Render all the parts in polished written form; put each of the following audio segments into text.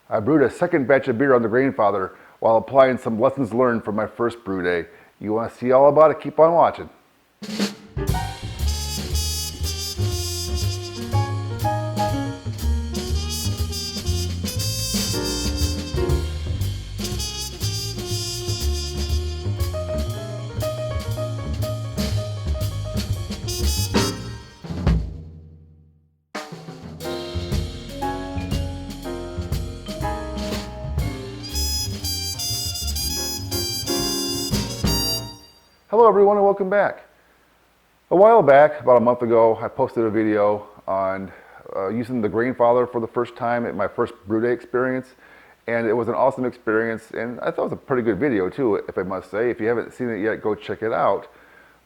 I brewed a second batch of beer on the Grainfather while applying some lessons learned from my first brew day. You want to see all about it? Keep on watching. Hello everyone and welcome back. A while back, about a month ago, I posted a video on using the Grainfather for the first time at my first brew day experience, and it was an awesome experience, and I thought it was a pretty good video too, if I must say. If you haven't seen it yet, go check it out.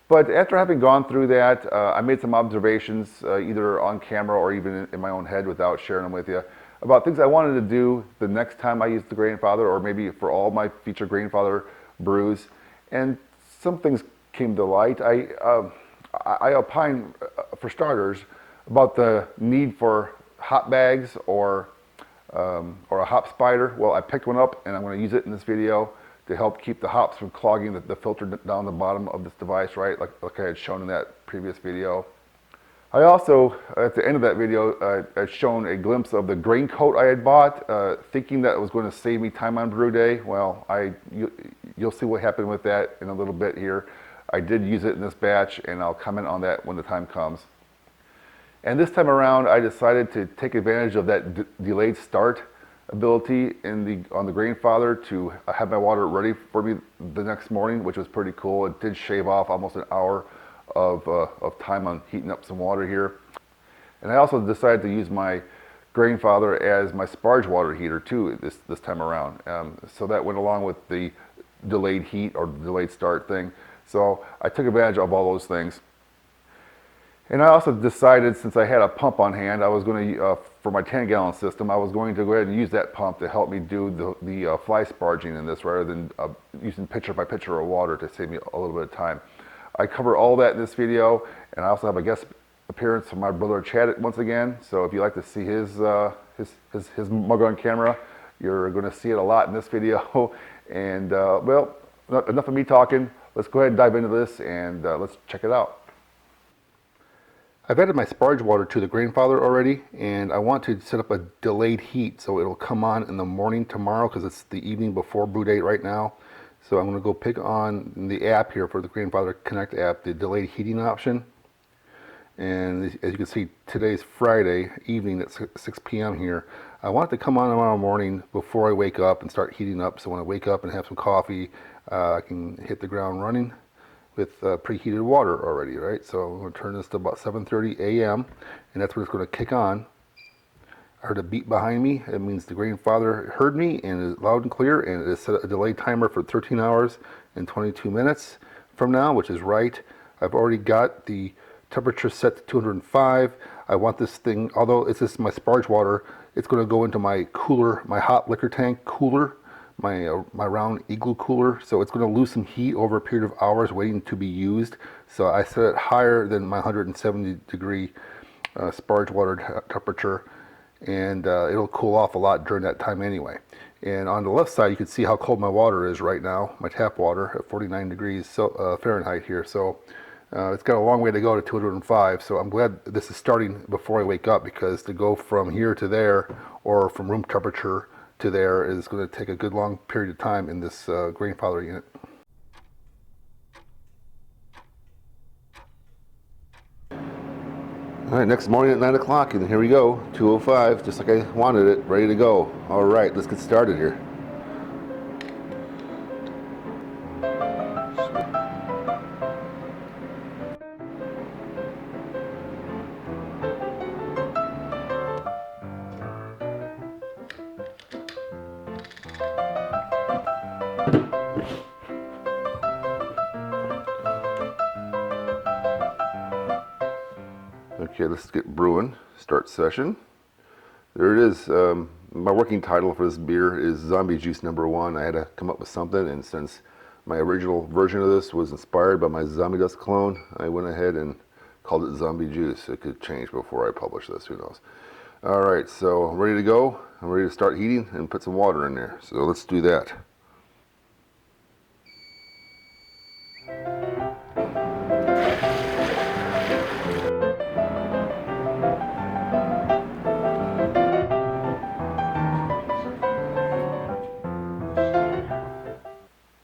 But after having gone through that, I made some observations, either on camera or even in my own head without sharing them with you, about things I wanted to do the next time I used the Grainfather, or maybe for all my future Grainfather brews. And some things came to light. I opined, for starters, about the need for hop bags or a hop spider. Well, I picked one up and I'm going to use it in this video to help keep the hops from clogging the filter down the bottom of this device, right? Like I had shown in that previous video. I also, at the end of that video, had shown a glimpse of the Graincoat I had bought, thinking that it was going to save me time on brew day. Well, you'll see what happened with that in a little bit here. I did use it in this batch, and I'll comment on that when the time comes. And this time around, I decided to take advantage of that delayed start ability on the Grainfather to have my water ready for me the next morning, which was pretty cool. It did shave off almost an hour of time on heating up some water here. And I also decided to use my Grainfather as my sparge water heater too this time around. So that went along with the delayed heat or delayed start thing. So I took advantage of all those things. And I also decided, since I had a pump on hand, I was going to, for my 10-gallon system, I was going to go ahead and use that pump to help me do the fly sparging in this, rather than using pitcher by pitcher of water to save me a little bit of time. I cover all that in this video, and I also have a guest appearance from my brother Chad once again. So if you like to see his mug on camera, you're going to see it a lot in this video. And well, enough of me talking. Let's go ahead and dive into this, and let's check it out. I've added my sparge water to the Grainfather already, and I want to set up a delayed heat so it'll come on in the morning tomorrow, because it's the evening before brew date right now. So I'm going to go pick on the app here for the Grainfather Connect app, the delayed heating option. And as you can see, today's Friday evening at 6 p.m. here. I want it to come on tomorrow morning before I wake up and start heating up. So when I wake up and have some coffee, I can hit the ground running with preheated water already, right? So I'm going to turn this to about 7:30 a.m. and that's when it's going to kick on. I heard a beep behind me. It means the Grainfather heard me and is loud and clear, and it has set a delay timer for 13 hours and 22 minutes from now, which is right. I've already got the temperature set to 205. I want this thing, although it's just my sparge water, it's going to go into my cooler, my hot liquor tank cooler, my round igloo cooler. So it's going to lose some heat over a period of hours waiting to be used. So I set it higher than my 170 degree sparge water temperature. And it'll cool off a lot during that time anyway. And on the left side, you can see how cold my water is right now, my tap water at 49 degrees Fahrenheit here. So it's got a long way to go to 205. So I'm glad this is starting before I wake up, because to go from here to there, or from room temperature to there, is going to take a good long period of time in this Grainfather unit. All right, next morning at 9 o'clock, and here we go, 2:05, just like I wanted it, ready to go. All right, let's get started here. Okay, let's get brewing. Start session. There it is. My working title for this beer is Zombie Juice Number 1. I had to come up with something, and since my original version of this was inspired by my Zombie Dust clone, I went ahead and called it Zombie Juice. It could change before I publish this, who knows. All right, so I'm ready to go. I'm ready to start heating and put some water in there. So let's do that.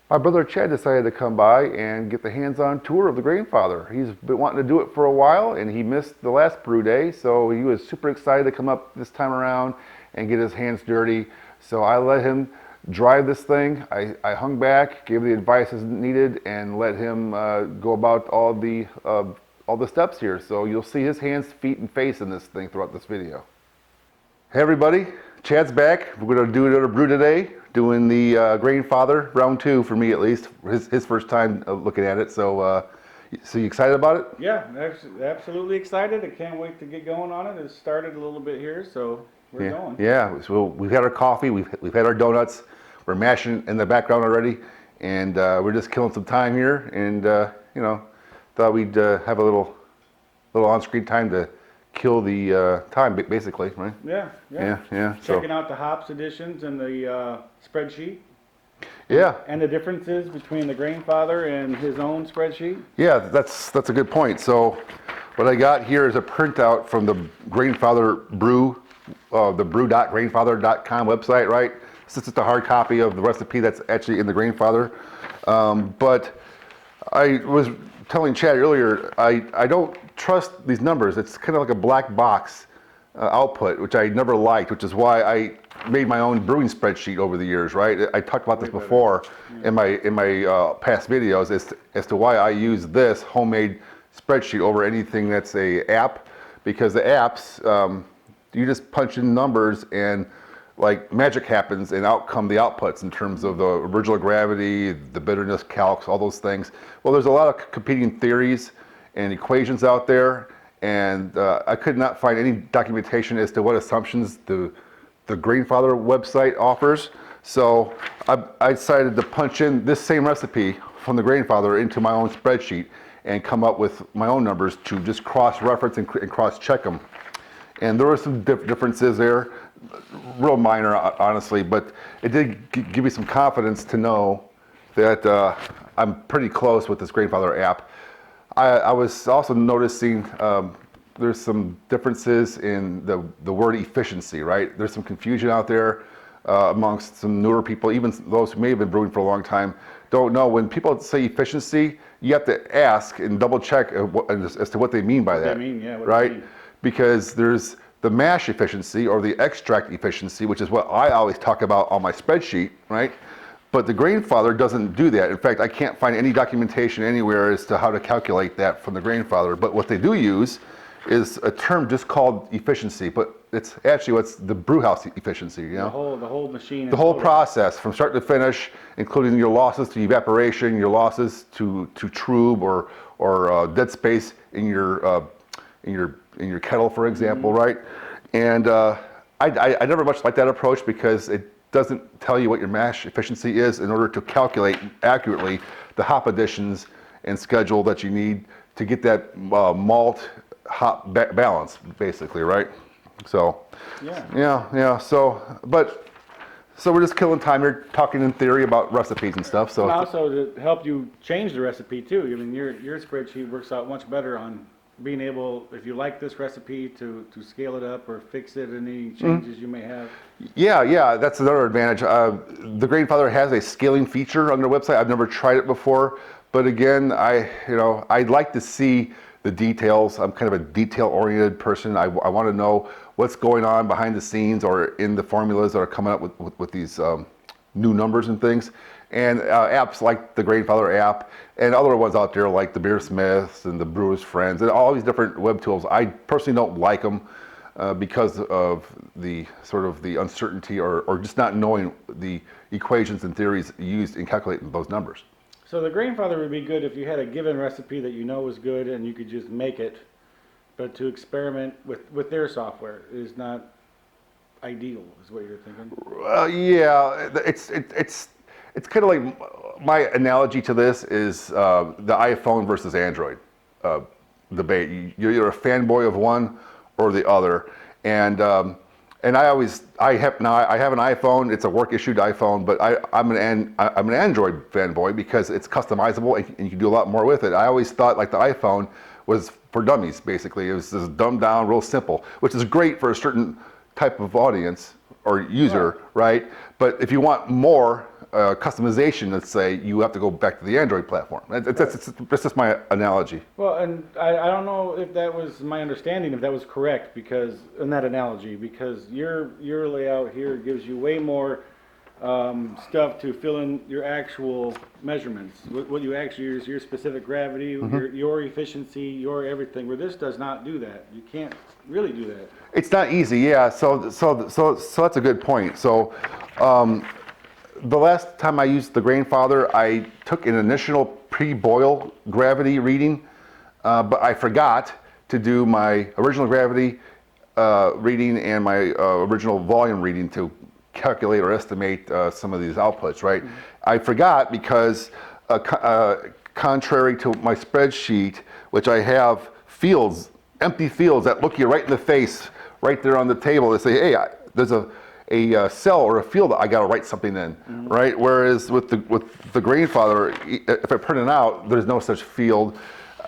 My brother Chad decided to come by and get the hands-on tour of the Grainfather. He's been wanting to do it for a while and he missed the last brew day, so he was super excited to come up this time around and get his hands dirty. So I let him drive this thing. I hung back, gave the advice as needed, and let him go about all the steps here. So you'll see his hands, feet, and face in this thing throughout this video. Hey everybody, Chad's back. We're going to do another brew today, doing the Grainfather, round 2 for me at least. His first time looking at it, so you excited about it? Yeah, absolutely excited. I can't wait to get going on it. It started a little bit here, so we're going. Yeah, so we've had our coffee, we've had our donuts, we're mashing in the background already, and we're just killing some time here, and you know, thought we'd have a little on-screen time to kill the time, basically, right? Yeah. Checking out the hops additions and the spreadsheet. Yeah. And the differences between the Grainfather and his own spreadsheet. Yeah, that's a good point. So what I got here is a printout from the Grainfather Brew, the brew.grainfather.com website, right? This is just a hard copy of the recipe that's actually in the Grainfather. But I was telling Chad earlier, I don't trust these numbers. It's kind of like a black box output, which I never liked, which is why I made my own brewing spreadsheet over the years, right? I talked about this before in my past videos as to why I use this homemade spreadsheet over anything that's a app, because the apps, you just punch in numbers and like magic happens and out come the outputs in terms of the original gravity, the bitterness calcs, all those things. Well, there's a lot of competing theories and equations out there, and I could not find any documentation as to what assumptions the Grainfather website offers. So I decided to punch in this same recipe from the Grainfather into my own spreadsheet and come up with my own numbers to just cross-reference and cross-check them. And there were some differences there, real minor, honestly, but it did give me some confidence to know that I'm pretty close with this Grainfather app. I was also noticing there's some differences in the word efficiency, right? There's some confusion out there amongst some newer people, even those who may have been brewing for a long time, don't know. When people say efficiency, you have to ask and double check as to what they mean by that, right? Because there's the mash efficiency or the extract efficiency, which is what I always talk about on my spreadsheet, right? But the Grainfather doesn't do that. In fact, I can't find any documentation anywhere as to how to calculate that from the Grainfather. But what they do use is a term just called efficiency, but it's actually what's the brewhouse efficiency, you know? The whole machine. The whole process from start to finish, including your losses to evaporation, your losses to trub or dead space in your kettle, for example, right? And I never much like that approach because it doesn't tell you what your mash efficiency is in order to calculate accurately the hop additions and schedule that you need to get that malt hop balance, basically, right? So yeah. So we're just killing time here, talking in theory about recipes and stuff. So and also to help you change the recipe too. I mean, your spreadsheet works out much better on being able, if you like this recipe, to scale it up or fix it, any changes you may have. Yeah, that's another advantage. The Grainfather has a scaling feature on their website. I've never tried it before, but again, I'd like to see the details. I'm kind of a detail-oriented person. I want to know what's going on behind the scenes or in the formulas that are coming up with these new numbers and things. And apps like the Grainfather app and other ones out there like the Beersmiths and the Brewers Friends and all these different web tools. I personally don't like them because of the sort of the uncertainty or just not knowing the equations and theories used in calculating those numbers. So the Grainfather would be good if you had a given recipe that you know was good and you could just make it, but to experiment with their software is not ideal, is what you're thinking? Yeah, it's kind of like, my analogy to this is the iPhone versus Android debate. You're either a fanboy of one or the other. And I have an iPhone. It's a work issued iPhone, but I'm an Android fanboy because it's customizable and you can do a lot more with it. I always thought like the iPhone was for dummies, basically. It was just dumbed down, real simple, which is great for a certain type of audience or user, right? But if you want more customization, let's say, you have to go back to the Android platform. That's just my analogy. Well, and I don't know if that was my understanding, if that was correct, because in that analogy, because your layout here gives you way more stuff to fill in your actual measurements. What you actually use, your specific gravity, your efficiency, your everything. Where this does not do that. You can't really do that. It's not easy, yeah. So that's a good point. So. The last time I used the Grainfather, I took an initial pre-boil gravity reading, but I forgot to do my original gravity reading and my original volume reading to calculate or estimate some of these outputs, right? I forgot because contrary to my spreadsheet, which I have fields, empty fields that look you right in the face, right there on the table, they say, hey, there's a cell or a field that I got to write something in, right? Whereas with the Grainfather, if I print it out, there's no such field.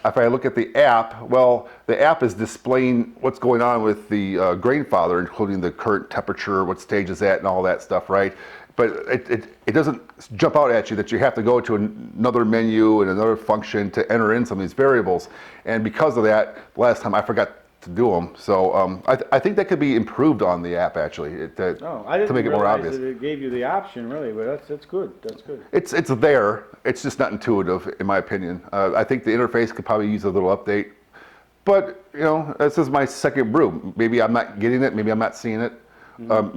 If I look at the app, well, the app is displaying what's going on with the Grainfather, including the current temperature, what stage it's at, and all that stuff, right? But it doesn't jump out at you that you have to go to another menu and another function to enter in some of these variables. And because of that, last time I forgot to do them. So I think that could be improved on the app actually to make it more obvious. That it gave you the option really, but that's good. That's good. It's there. It's just not intuitive, in my opinion. I think the interface could probably use a little update. But you know, this is my second brew. Maybe I'm not getting it. Maybe I'm not seeing it.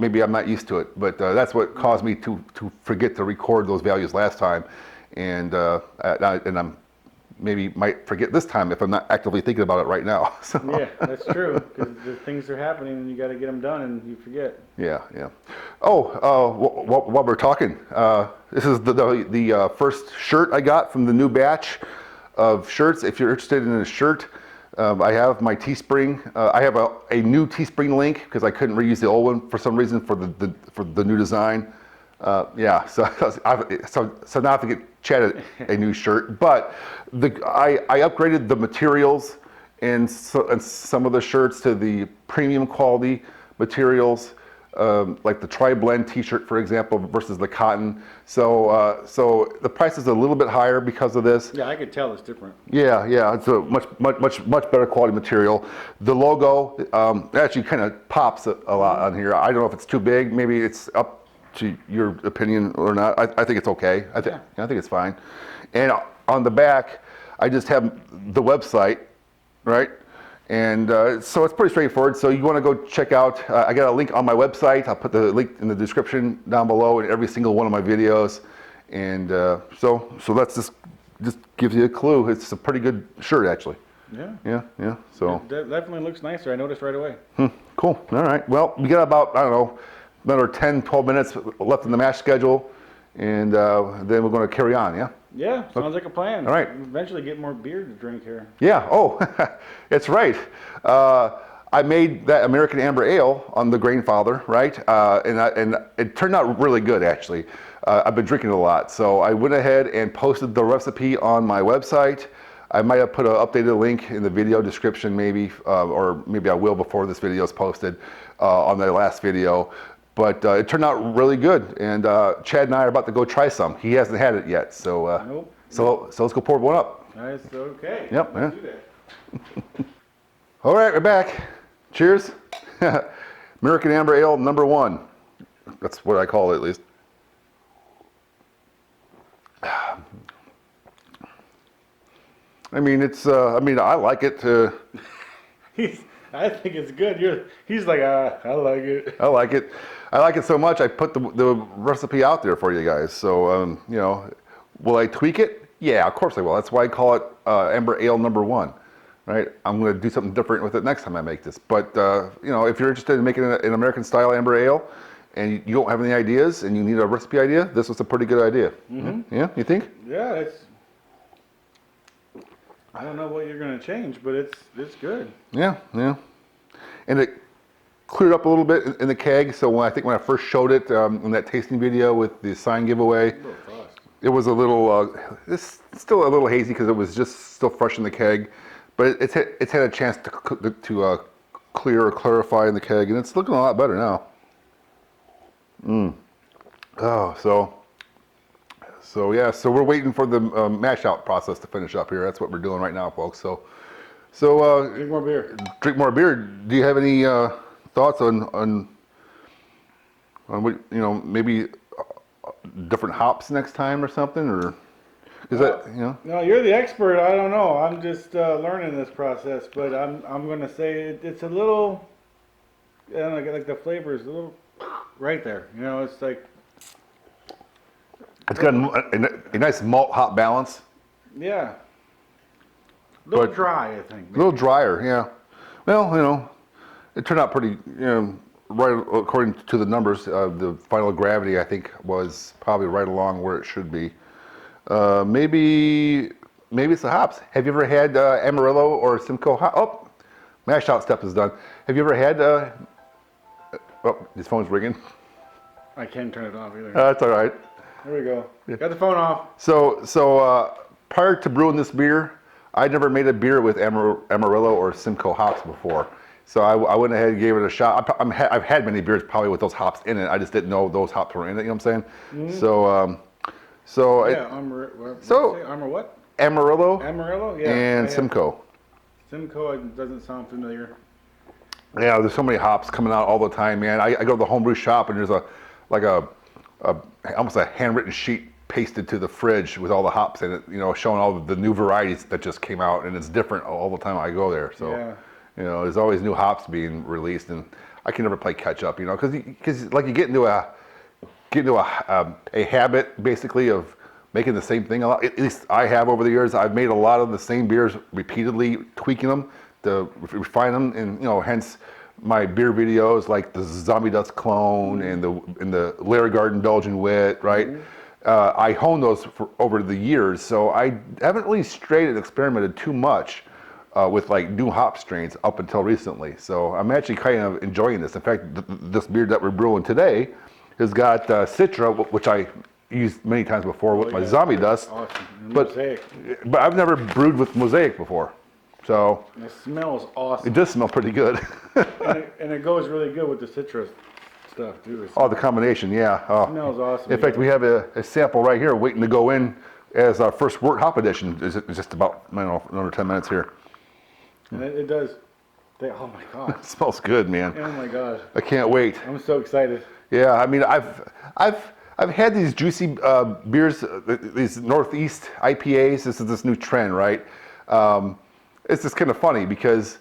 Maybe I'm not used to it. But that's what caused me to forget to record those values last time, and I'm maybe might forget this time if I'm not actively thinking about it right now. So. Yeah, that's true, because the things are happening and you got to get them done and you forget. Yeah. Oh, while we're talking, this is the first shirt I got from the new batch of shirts. If you're interested in a shirt, I have my Teespring. I have a new Teespring link because I couldn't reuse the old one for some reason for the new design. Yeah, so now I have to get Chad a new shirt. But I upgraded the materials and some of the shirts to the premium quality materials, like the tri-blend T-shirt, for example, versus the cotton. So the price is a little bit higher because of this. Yeah, I could tell it's different. Yeah, it's a much better quality material. The logo actually kind of pops a lot on here. I don't know if it's too big. Maybe it's up to your opinion or not. I think it's okay. I think it's fine. And on the back, I just have the website, right? And so it's pretty straightforward. So you want to go check out, I got a link on my website. I'll put the link in the description down below in every single one of my videos. And so that's just gives you a clue. It's a pretty good shirt, actually. Yeah. So it definitely looks nicer. I noticed right away. Cool. All right. Well, we got about, I don't know, another 10, 12 minutes left in the mash schedule, and then we're going to carry on, yeah? Yeah, sounds like a plan. All right. Eventually get more beer to drink here. Yeah, oh, that's right. I made that American Amber Ale on the Grainfather, right? And it turned out really good, actually. I've been drinking it a lot, so I went ahead and posted the recipe on my website. I might have put an updated link in the video description maybe, or maybe I will before this video is posted on the last video. But it turned out really good, and Chad and I are about to go try some. He hasn't had it yet, so so let's go pour one up. Nice, okay. Yep. Let's do that. All right, we're back. Cheers. American Amber Ale #1. That's what I call it, at least. I mean, it's. I like it. I think it's good. He's like, I like it. I like it. I like it so much. I put the recipe out there for you guys. So you know, will I tweak it? Yeah, of course I will. That's why I call it Amber Ale #1. Right? I'm going to do something different with it next time I make this. But you know, if you're interested in making an American style amber ale, and you don't have any ideas, and you need a recipe idea, this was a pretty good idea. Yeah, you think? Yeah, it's. I don't know what you're going to change, but it's good. Yeah, and it cleared up a little bit in the keg. So I think when I first showed it in that tasting video with the sign giveaway, it was a little, it's still a little hazy because it was just still fresh in the keg, but it's had a chance to clear or clarify in the keg, and it's looking a lot better now. Oh, so yeah, so we're waiting for the mash out process to finish up here. That's what we're doing right now, folks. So Drink more beer. Drink more beer. Do you have any thoughts on what, maybe different hops next time or something, or is that No, you're the expert. I don't know. I'm just learning this process, but I'm gonna say it's a little, I don't know, like the flavor is a little right there. It's like it's got a nice malt hop balance. Yeah. A little dry, I think. Maybe. A little drier, yeah. Well, it turned out pretty, right according to the numbers. The final gravity, I think, was probably right along where it should be. Maybe it's the hops. Have you ever had Amarillo or Simcoe hop? Oh, mash out step is done. Have you ever had? Oh, his phone's ringing. I can't turn it off either. That's all right. There we go. Yeah. Got the phone off. So prior to brewing this beer, I never made a beer with Amarillo or Simcoe hops before. So I went ahead and gave it a shot. I've had many beers probably with those hops in it. I just didn't know those hops were in it. You know what I'm saying? Mm-hmm. What? Amarillo. Amarillo, yeah. And Simcoe. Simcoe doesn't sound familiar. Yeah, there's so many hops coming out all the time, man. I go to the homebrew shop and there's almost a handwritten sheet pasted to the fridge with all the hops in it, showing all the new varieties that just came out, and it's different all the time I go there. So, yeah. There's always new hops being released, and I can never play catch up, because like you get into a habit basically of making the same thing a lot. At least I have over the years. I've made a lot of the same beers repeatedly, tweaking them to refine them, and hence my beer videos like the Zombie Dust Clone and the Lair Garden Belgian Wit, right? I honed those over the years, so I haven't really strayed and experimented too much with like new hop strains up until recently. So I'm actually kind of enjoying this. In fact, this beer that we're brewing today has got Citra, which I used many times before with my Zombie Dust. Awesome. But I've never brewed with Mosaic before. So it smells awesome. It does smell pretty good. and it goes really good with the citrus stuff too. The combination, yeah. It smells awesome. In fact, we have a sample right here waiting to go in as our first wort hop edition. It's just about, another 10 minutes here. And it does. Oh my God. It smells good, man. Oh my God. I can't wait. I'm so excited. Yeah, I mean, I've had these juicy beers, these Northeast IPAs. This is this new trend, right? It's just kind of funny because,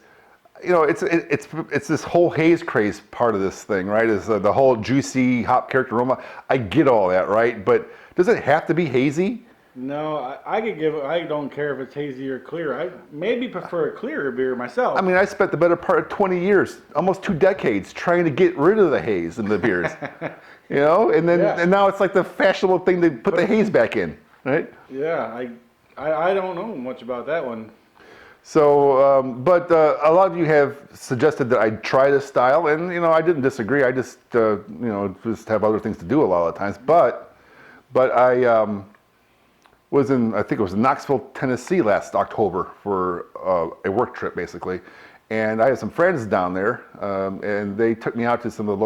it's this whole haze craze part of this thing, right? Is the whole juicy hop character aroma. I get all that, right? But does it have to be hazy? No, I don't care if it's hazy or clear. I maybe prefer a clearer beer myself. I mean, I spent the better part of 20 years, almost 2 decades, trying to get rid of the haze in the beers. And now it's like the fashionable thing to put the haze back in, right? Yeah, I don't know much about that one. So, but a lot of you have suggested that I try this style, and I didn't disagree. I just just have other things to do a lot of the times. But I was in, I think it was Knoxville, Tennessee last October for a work trip basically, and I had some friends down there, and they took me out to some of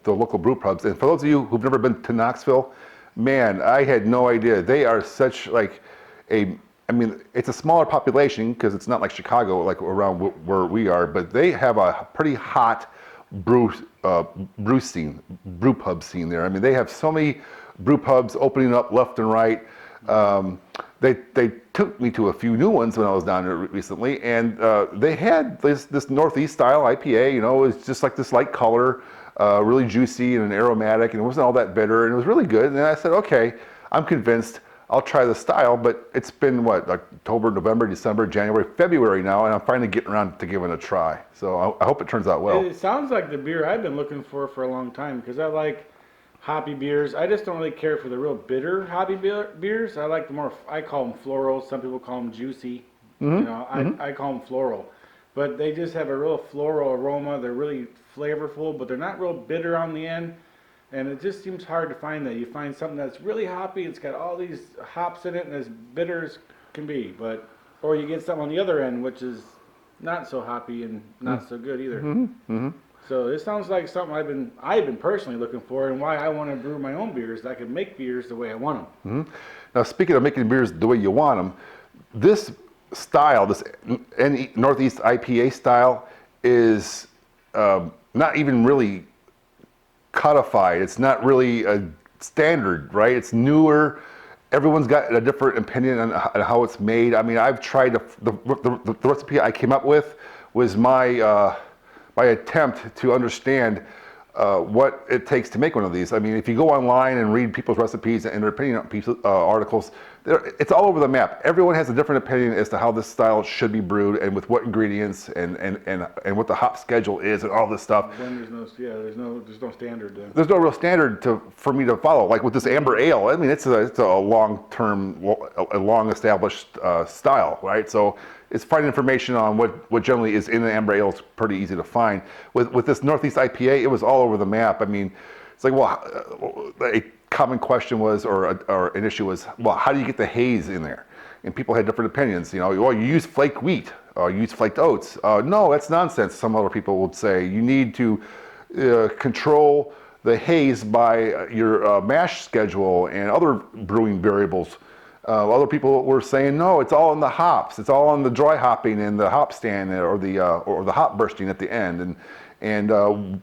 the local brew pubs. And for those of you who've never been to Knoxville, man, I had no idea. They are such like it's a smaller population because it's not like Chicago, like around where we are, but they have a pretty hot brew pub scene there. I mean, they have so many brew pubs opening up left and right. They took me to a few new ones when I was down there recently, and they had this Northeast style IPA. It was just like this light color, really juicy and aromatic, and it wasn't all that bitter, and it was really good. And then I said, okay, I'm convinced. I'll try the style, but it's been October, November, December, January, February now, and I'm finally getting around to giving it a try. So I hope it turns out well. It sounds like the beer I've been looking for a long time, because I like hoppy beers. I just don't really care for the real bitter hoppy beers. I like I call them floral. Some people call them juicy. I call them floral. but they just have a real floral aroma. They're really flavorful, but they're not real bitter on the end. And it just seems hard to find that. You find something that's really hoppy, it's got all these hops in it, and as bitter as can be. Or you get something on the other end, which is not so hoppy and not so good either. So this sounds like something I've been personally looking for, and why I want to brew my own beers. I can make beers the way I want them. Now, speaking of making beers the way you want them, this style, this NE Northeast IPA style, is not even really codified. It's not really a standard, right? It's newer. Everyone's got a different opinion on how it's made. I mean, I've tried the recipe I came up with was my my attempt to understand what it takes to make one of these. I mean, if you go online and read people's recipes and their opinion articles, it's all over the map. Everyone has a different opinion as to how this style should be brewed and with what ingredients and what the hop schedule is and all this stuff. Then there's no standard then. There's no real standard for me to follow. Like with this amber ale, I mean, it's a long-term, a long-established style, right? So it's finding information on what generally is in the amber ale is pretty easy to find. With this Northeast IPA, it was all over the map. I mean, it's like, well, a common question was, or an issue was, well, how do you get the haze in there? And people had different opinions. You know, well, you use flaked wheat, or you use flaked oats. No, that's nonsense. Some other people would say you need to control the haze by your mash schedule and other brewing variables. Other people were saying, no, it's all in the hops. It's all on the dry hopping and the hop stand or the hop bursting at the end. And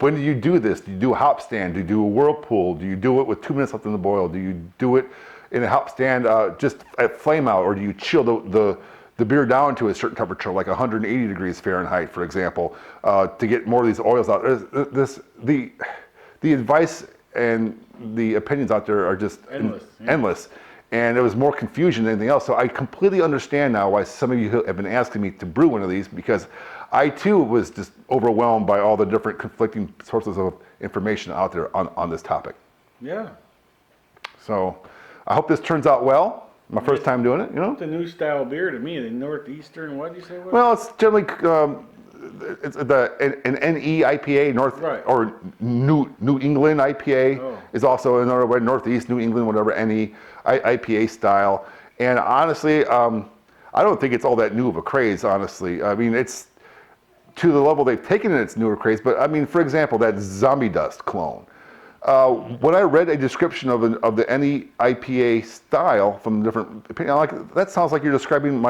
when do you do this? Do you do a hop stand? Do you do a whirlpool? Do you do it with 2 minutes left in the boil? Do you do it in a hop stand just at flame out? Or do you chill the beer down to a certain temperature, like 180 degrees Fahrenheit, for example, to get more of these oils out? The advice and the opinions out there are just endless. And there was more confusion than anything else. So I completely understand now why some of you have been asking me to brew one of these, because I too was just overwhelmed by all the different conflicting sources of information out there on this topic. Yeah. So I hope this turns out well. My first time doing it, you know? It's a new style beer to me, the Northeastern, what did you say? Well, it's generally it's an NE IPA, or New England IPA is also another way, Northeast, New England, whatever, NE IPA style. And honestly, I don't think it's all that new of a craze, honestly. I mean, it's to the level they've taken in its newer craze, but I mean, for example, that Zombie Dust clone. When I read a description of the NE IPA style from different opinions, like, that sounds like you're describing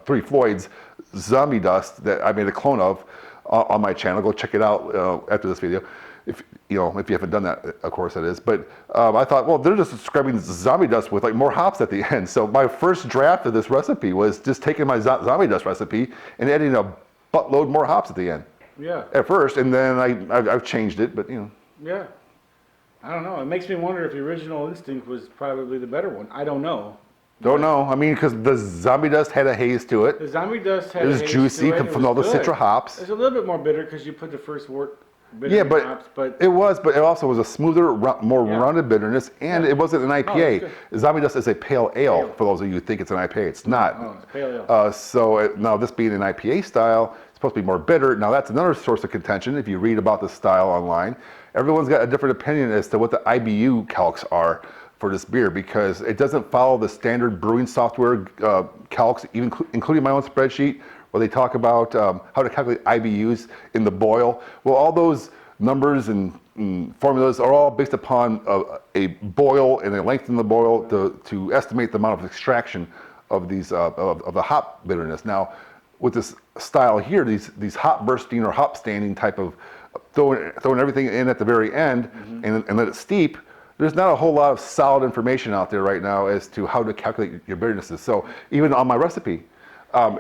Three Floyd's Zombie Dust that I made a clone of on my channel. Go check it out after this video, if you haven't done that, of course that is. But I thought, well, they're just describing Zombie Dust with like more hops at the end. So my first draft of this recipe was just taking my Zombie Dust recipe and adding a buttload more hops at the end. Yeah. At first, and then I've changed it, but Yeah. I don't know. It makes me wonder if the original instinct was probably the better one. I don't know. Don't know. I mean, because the Zombie Dust had a haze to it. The Zombie Dust had It was juicy from all the citra hops. It's a little bit more bitter because you put the first wort bitter Yeah, hops, but it also was a smoother, more rounded bitterness, and it wasn't an IPA. Zombie Dust is a pale ale, for those of you who think it's an IPA. It's not. Oh, it's pale ale. Now this being an IPA style, it's supposed to be more bitter. Now that's another source of contention. If you read about this style online, everyone's got a different opinion as to what the IBU calcs are for this beer, because it doesn't follow the standard brewing software calcs, even including my own spreadsheet, where they talk about how to calculate IBUs in the boil. Well, all those numbers and formulas are all based upon a boil and a length in the boil to estimate the amount of extraction of these of the hop bitterness. Now, with this style here, these hop bursting or hop standing type of throwing everything in at the very end and let it steep, there's not a whole lot of solid information out there right now as to how to calculate your bitternesses. So even on my recipe,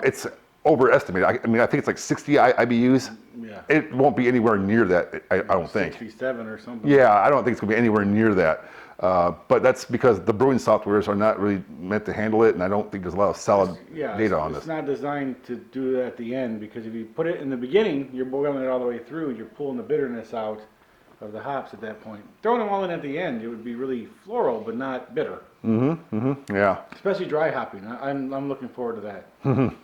it's overestimated. I mean, I think it's like 60 IBUs. Yeah. It won't be anywhere near that, I don't think. 67 or something. Yeah, I don't think it's going to be anywhere near that. But that's because the brewing softwares are not really meant to handle it, and I don't think there's a lot of solid data on this. It's not designed to do that at the end, because if you put it in the beginning, you're boiling it all the way through, you're pulling the bitterness out, of the hops at that point. Throwing them all in at the end, it would be really floral, but not bitter. Yeah. Especially dry hopping. I'm looking forward to that.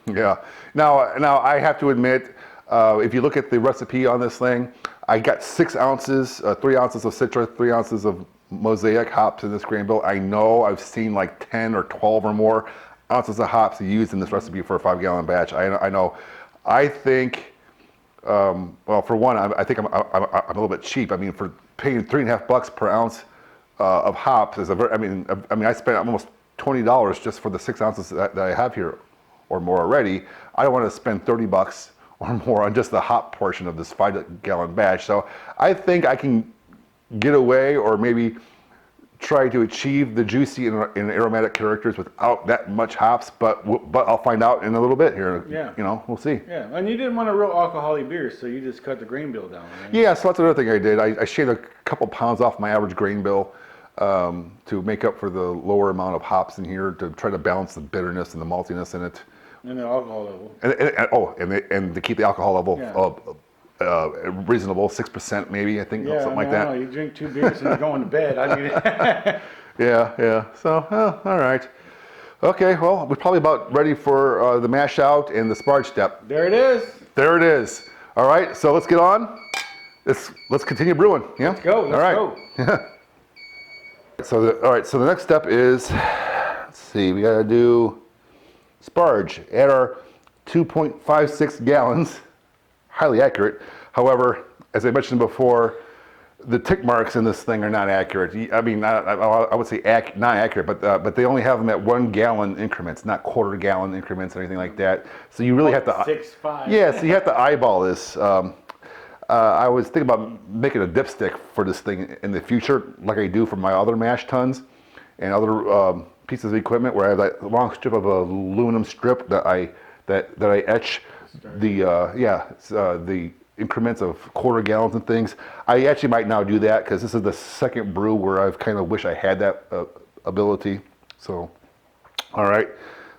Yeah. Now I have to admit, if you look at the recipe on this thing, I got 6 ounces, 3 ounces of Citra, 3 ounces of Mosaic hops in this grain bill. I know I've seen like 10 or 12 or more ounces of hops used in this recipe for a 5-gallon batch. I know. I think, well, for one, I think I'm a little bit cheap. I mean, for paying $3.50 per ounce of hops is a very, I mean, I spent almost $20 just for the 6 ounces that I have here or more already. I don't want to spend $30 or more on just the hop portion of this 5-gallon batch. So I think I can get away or maybe try to achieve the juicy and aromatic characters without that much hops, but I'll find out in a little bit here. Yeah. You know, we'll see. Yeah, and you didn't want a real alcoholic beer, so you just cut the grain bill down, right? Yeah, so that's another thing I did. I shaved a couple pounds off my average grain bill to make up for the lower amount of hops in here to try to balance the bitterness and the maltiness in it. And the alcohol level. And to keep the alcohol level Yeah. reasonable, 6% maybe, I think, something like that. I know, you drink 2 beers and you're going to bed. I mean, Yeah. So, all right. Okay, well, we're probably about ready for the mash out and the sparge step. there it is. There it is. All right, so let's get on. Let's continue brewing. Yeah. Let's go. Let's go. So the next step is, let's see, we gotta do sparge. Add our 2.56 gallons. Highly accurate. However, as I mentioned before, the tick marks in this thing are not accurate. I mean, I would say not accurate, but they only have them at 1 gallon increments, not quarter-gallon increments or anything like that. So you really have to 6.5. Yeah, so you have to eyeball this. I was thinking about making a dipstick for this thing in the future, like I do for my other mash tuns and other pieces of equipment, where I have that long strip of aluminum strip that I etch the increments of quarter gallons and things. I actually might now do that because this is the second brew where I've kind of wish I had that ability. So, all right.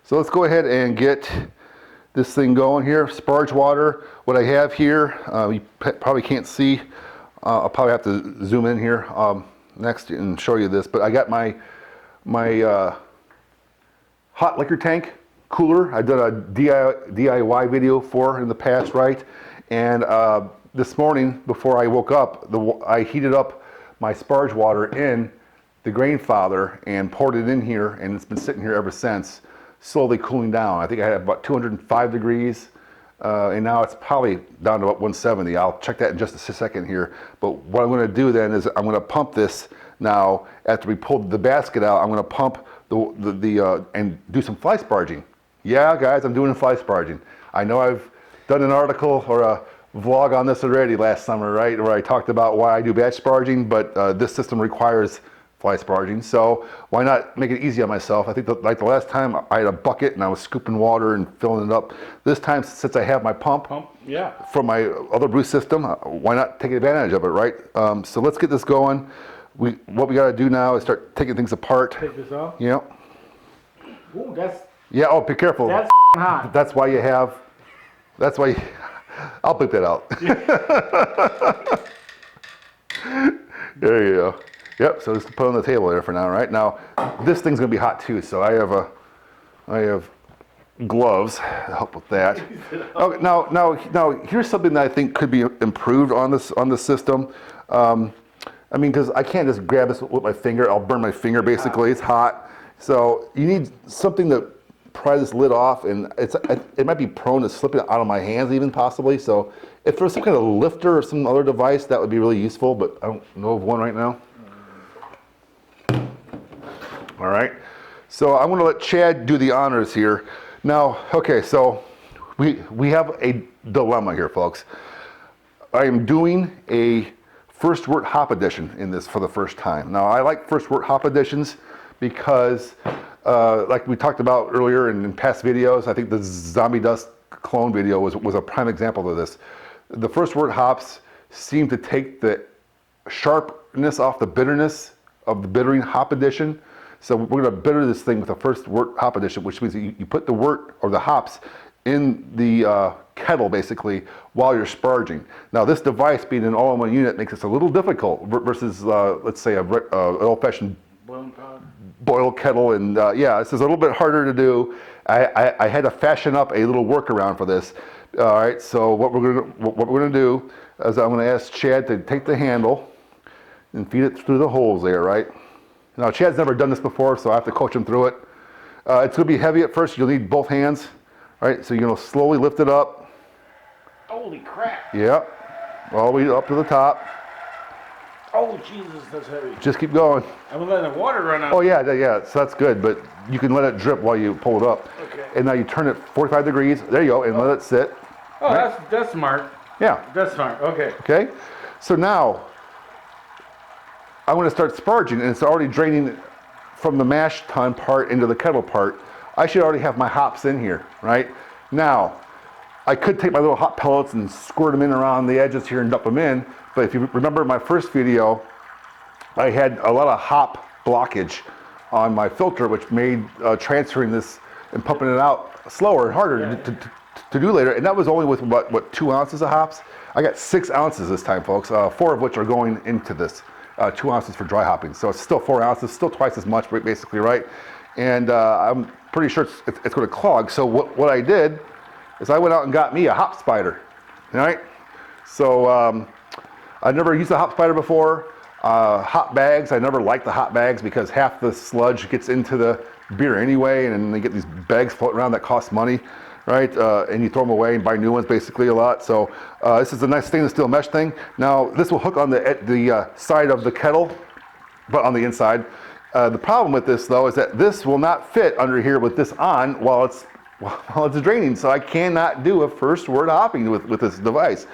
So let's go ahead and get this thing going here. Sparge water. What I have here, you probably can't see. I'll probably have to zoom in here next and show you this. But I got my hot liquor tank cooler. I did a DIY video for in the past, right? And this morning, before I woke up, I heated up my sparge water in the Grainfather and poured it in here, and it's been sitting here ever since, slowly cooling down. I think I had about 205 degrees, and now it's probably down to about 170. I'll check that in just a second here. But what I'm going to do then is I'm going to pump this now. After we pulled the basket out, I'm going to pump and do some fly sparging. Yeah, guys, I'm doing fly sparging. I know I've done an article or a vlog on this already last summer, right, where I talked about why I do batch sparging, but this system requires fly sparging, so why not make it easy on myself? I think like the last time I had a bucket and I was scooping water and filling it up. This time, since I have my pump from my other brew system, why not take advantage of it, right? So let's get this going. What we got to do now is start taking things apart. Take this off? Yep. Ooh, that's oh, be careful. That's hot. That's why I'll put that out. There you go. Yep, so just put it on the table there for now, right? Now, this thing's gonna be hot too, so I have gloves to help with that. Okay, now here's something that I think could be improved on this system. I mean, because I can't just grab this with my finger. I'll burn my finger basically. It's hot. So you need something to pry this lid off, and it might be prone to slipping out of my hands even possibly. So if there's some kind of lifter or some other device, that would be really useful, but I don't know of one right now. All right, so I'm gonna let Chad do the honors here. Now, okay, so we have a dilemma here, folks. I am doing a first wort hop edition in this for the first time. Now, I like first wort hop editions because like we talked about earlier in past videos, I think the Zombie Dust clone video was a prime example of this. The first wort hops seem to take the sharpness off the bitterness of the bittering hop edition. So we're going to bitter this thing with the first wort hop edition, which means that you put the wort or the hops in the kettle basically while you're sparging. Now this device being an all-in-one unit makes this a little difficult versus let's say an old-fashioned boil kettle, and yeah, this is a little bit harder to do. I had to fashion up a little workaround for this. All right, so what we're gonna do is I'm gonna ask Chad to take the handle and feed it through the holes there, right? Now Chad's never done this before, so I have to coach him through it. It's gonna be heavy at first. You'll need both hands, right? So you're gonna slowly lift it up. Holy crap! Yeah, all the way up to the top. Oh Jesus, that's heavy. Just keep going. I'm letting the water run out. Oh yeah, yeah, so that's good, but you can let it drip while you pull it up. Okay. And now you turn it 45 degrees, there you go, and let it sit. Oh, right? that's smart. Yeah. That's smart, okay. Okay, so now I'm gonna start sparging, and it's already draining from the mash tun part into the kettle part. I should already have my hops in here, right? Now, I could take my little hop pellets and squirt them in around the edges here and dump them in, but if you remember my first video, I had a lot of hop blockage on my filter, which made transferring this and pumping it out slower and harder to do later. And that was only with what 2 ounces of hops? I got 6 ounces this time, folks, 4 of which are going into this. 2 ounces for dry hopping. So it's still 4 ounces, still twice as much basically, right? And I'm pretty sure it's going to clog. So what I did is I went out and got me a hop spider, all right? So I never used a hop spider before. Hop bags, I never liked the hop bags because half the sludge gets into the beer anyway, and then they get these bags floating around that cost money, right? And you throw them away and buy new ones basically a lot. So this is a nice stainless steel mesh thing. Now this will hook on the side of the kettle, but on the inside. The problem with this though is that this will not fit under here with this on while it's draining. So I cannot do a first wort hopping with this device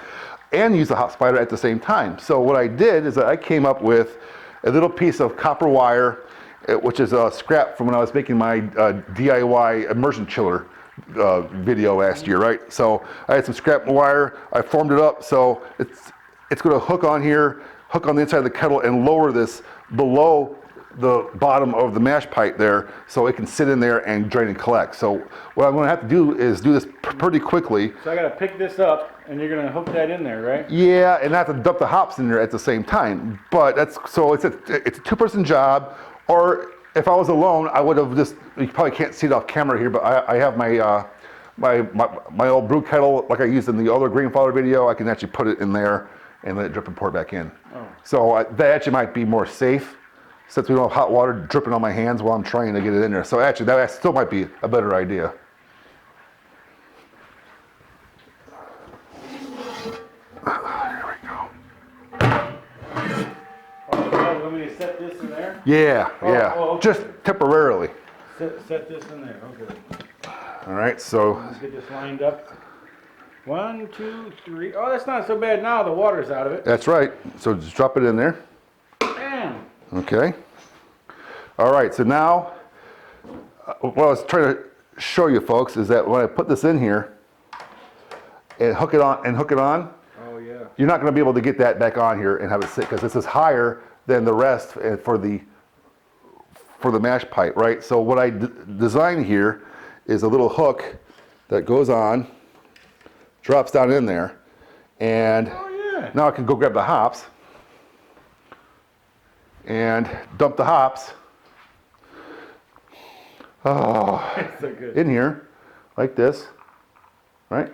and use the hop spider at the same time. So what I did is that I came up with a little piece of copper wire, which is a scrap from when I was making my DIY immersion chiller video last year, right? So I had some scrap wire, I formed it up, so it's gonna hook on here, hook on the inside of the kettle and lower this below the bottom of the mash pipe there so it can sit in there and drain and collect. So what I'm gonna have to do is do this pretty quickly. So I gotta pick this up and you're gonna hook that in there, right? Yeah, and I have to dump the hops in there at the same time. But it's a two-person job, or if I was alone, I would have just, you probably can't see it off camera here, but I have my my old brew kettle like I used in the other Grainfather video. I can actually put it in there and let it drip and pour it back in. Oh. So that actually might be more safe since we don't have hot water dripping on my hands while I'm trying to get it in there. So actually that still might be a better idea. Here we go. Oh, you want me to set this in there? Yeah, yeah, okay. Just temporarily. Set this in there, okay. All right, so. Let's get this lined up. 1, 2, 3. Oh, that's not so bad now. The water's out of it. That's right. So just drop it in there. Bam. Okay. All right, so now, what I was trying to show you folks is that when I put this in here and hook it on, oh yeah, you're not going to be able to get that back on here and have it sit because this is higher than the rest for the mash pipe, right? So what I designed here is a little hook that goes on, drops down in there, and now I can go grab the hops and dump the hops so good. in here like this, right?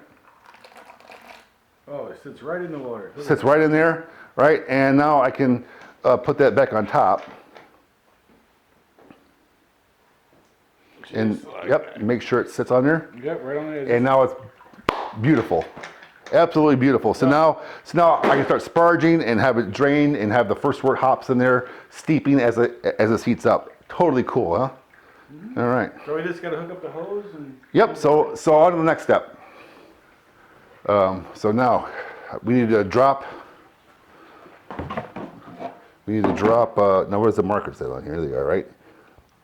Oh, it sits right in the water. Sits right in there, right? And now I can put that back on top. And yep, make sure it sits on there. Yep, right on the edge. And now it's beautiful. Absolutely beautiful. So now I can start sparging and have it drain and have the first wort hops in there steeping as it heats up. Totally cool, huh? Mm-hmm. All right. So we just got to hook up the hose and. Yep. So on to the next step. So now we need to drop. Now where's the markers that on here? There they are, right?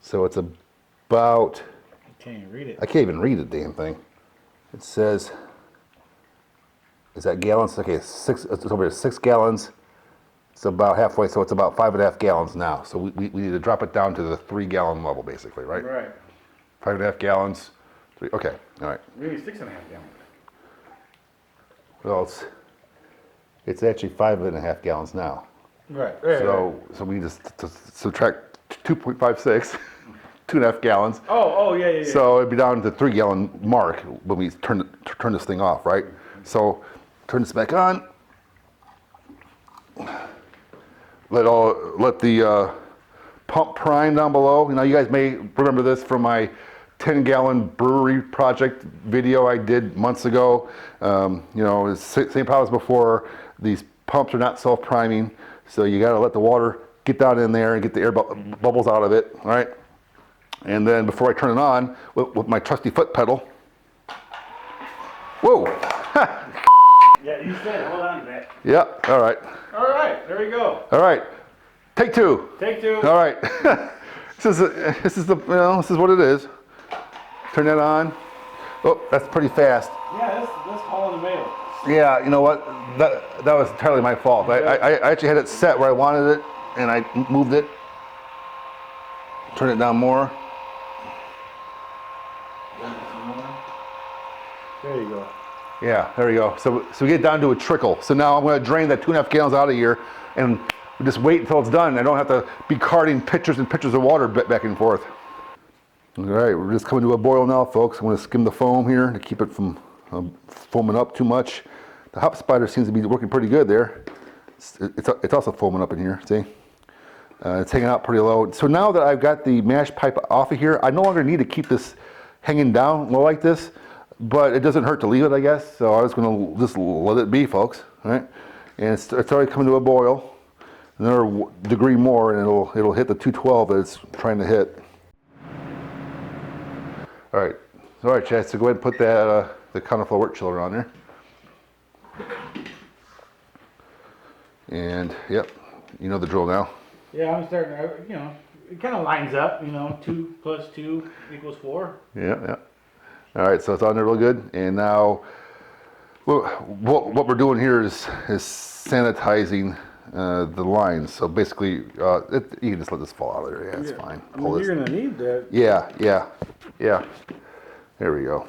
So it's about. I can't even read it. I can't even read the damn thing. It says. Is that gallons? Okay, it's over here, 6 gallons. It's about halfway, so it's about 5.5 gallons now. So we need to drop it down to the 3 gallon level, basically, right? Right. 5.5 gallons, 3. Okay, all right. Maybe 6.5 gallons. Well, it's actually 5.5 gallons now. Right. So we just subtract 2.56, 2.5 gallons. Oh, yeah. So it'd be down to the 3 gallon mark when we turn this thing off, right? So turn this back on. Let the pump prime down below. You know, you guys may remember this from my 10-gallon brewery project video I did months ago. You know, it's same problem as before. These pumps are not self-priming, so you got to let the water get down in there and get the air bubbles out of it, all right? And then before I turn it on, with my trusty foot pedal, whoa! Yeah, you said hold on to that. Yeah, all right. All right, there we go. All right, take 2. Take 2. All right, this is what it is. Turn that on. Oh, that's pretty fast. Yeah, that's hauling the mail. Yeah, you know what? That was entirely my fault. I actually had it set where I wanted it, and I moved it. Turn it down more. There you go. Yeah, there we go. So we get down to a trickle. So now I'm going to drain that 2.5 gallons out of here, and just wait until it's done. I don't have to be carting pitchers and pitchers of water back and forth. All right, we're just coming to a boil now, folks. I'm going to skim the foam here to keep it from foaming up too much. The hop spider seems to be working pretty good there. It's also foaming up in here, see? It's hanging out pretty low. So now that I've got the mash pipe off of here, I no longer need to keep this hanging down low like this, but it doesn't hurt to leave it, I guess. So I was going to just let it be, folks, all right? And it's already coming to a boil. Another degree more, and it'll hit the 212 that it's trying to hit. All right, Chad. So go ahead and put that the counterflow wort chiller on there. And yep, you know the drill now. Yeah, I'm starting. You know, it kind of lines up. You know, 2 + 2 = 4. Yeah. All right, so it's on there real good. And now, what we're doing here is sanitizing the lines. So basically, you can just let this fall out of there. Yeah, it's fine. You're gonna need that. Yeah. There we go.